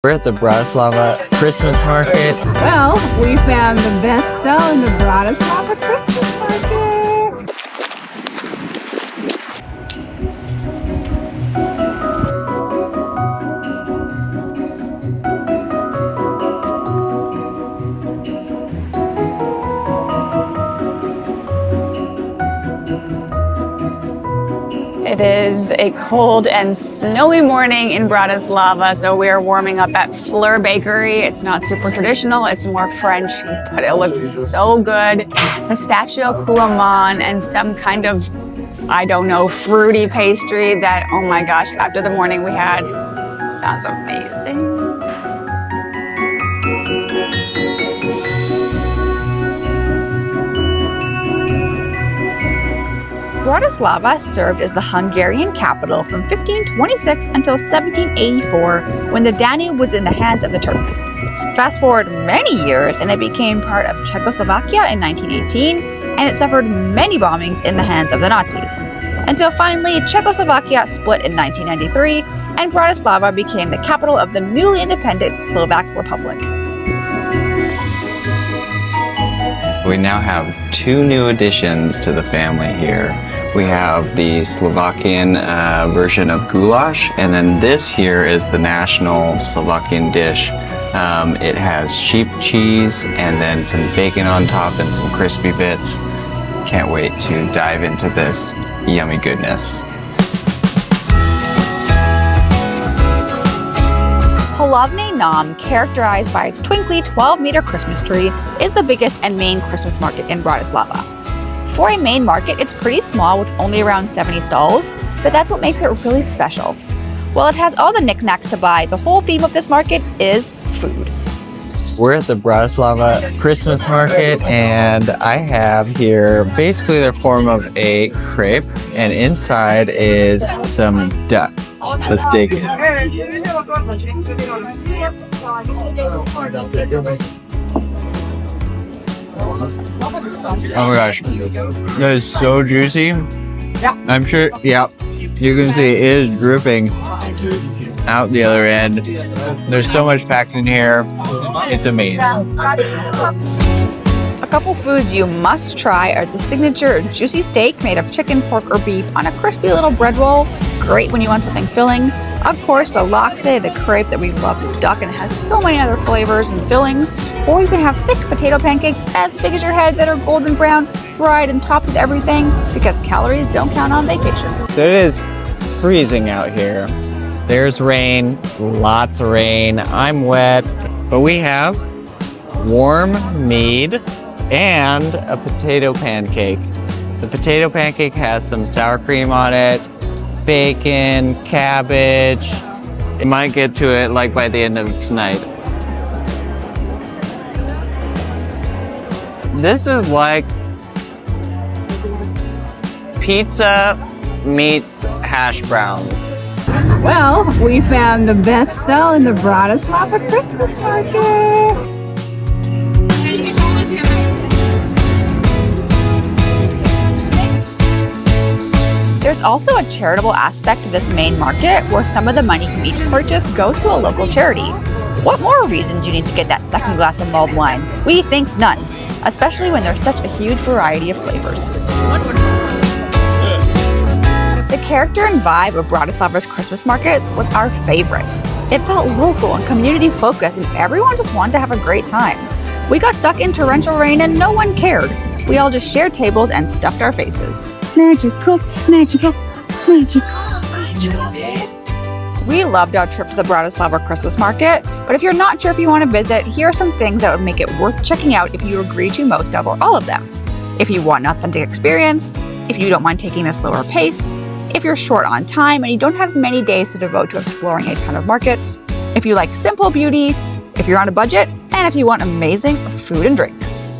We're at the Bratislava Christmas market. Well, we found the best stall in the Bratislava Christmas market. It is a cold and snowy morning in Bratislava, so we are warming up at Fleur Bakery. It's not super traditional, it's more French, but it looks so good. Pistachio couamment and some kind of, I don't know, fruity pastry that, oh my gosh, after the morning we had, sounds amazing. Bratislava served as the Hungarian capital from 1526 until 1784, when the Danube was in the hands of the Turks. Fast forward many years and it became part of Czechoslovakia in 1918, and it suffered many bombings in the hands of the Nazis. Until finally Czechoslovakia split in 1993 and Bratislava became the capital of the newly independent Slovak Republic. We now have two new additions to the family here. We have the Slovakian version of goulash, and then this here is the national Slovakian dish. It has sheep cheese and then some bacon on top and some crispy bits. Can't wait to dive into this yummy goodness. Hlavný Nám, characterized by its twinkly 12-meter Christmas tree, is the biggest and main Christmas market in Bratislava. For a main market, it's pretty small with only around 70 stalls, but that's what makes it really special. While it has all the knickknacks to buy, the whole theme of this market is food. We're at the Bratislava Christmas market, and I have here basically the form of a crepe, and inside is some duck. Let's dig in. Oh my gosh, that is so juicy. I'm sure, yeah, you can see it is dripping out the other end. There's so much packed in here. It's amazing. A couple foods you must try are the signature juicy steak made of chicken, pork, or beef on a crispy little bread roll. Great when you want something filling. Of course, the lakse, the crepe that we love with duck, and it has so many other flavors and fillings. Or you can have thick potato pancakes as big as your head that are golden brown, fried and topped with everything, because calories don't count on vacations. So it is freezing out here. There's rain, lots of rain. I'm wet, but we have warm mead and a potato pancake. The potato pancake has some sour cream on it, bacon, cabbage. It might get to it like by the end of tonight. This is like pizza meets hash browns. Well, we found the best stall in the Bratislava Christmas market. There's also a charitable aspect to this main market where some of the money from each purchase goes to a local charity. What more reason do you need to get that second glass of mulled wine? We think none, especially when there's such a huge variety of flavors. The character and vibe of Bratislava's Christmas markets was our favorite. It felt local and community focused, and everyone just wanted to have a great time. We got stuck in torrential rain and no one cared. We all just shared tables and stuffed our faces. Magical, magical, magical, magical. We loved our trip to the Bratislava Christmas market, but if you're not sure if you want to visit, here are some things that would make it worth checking out if you agree to most of or all of them. If you want an authentic experience, if you don't mind taking a slower pace, if you're short on time and you don't have many days to devote to exploring a ton of markets, if you like simple beauty, if you're on a budget, and if you want amazing food and drinks.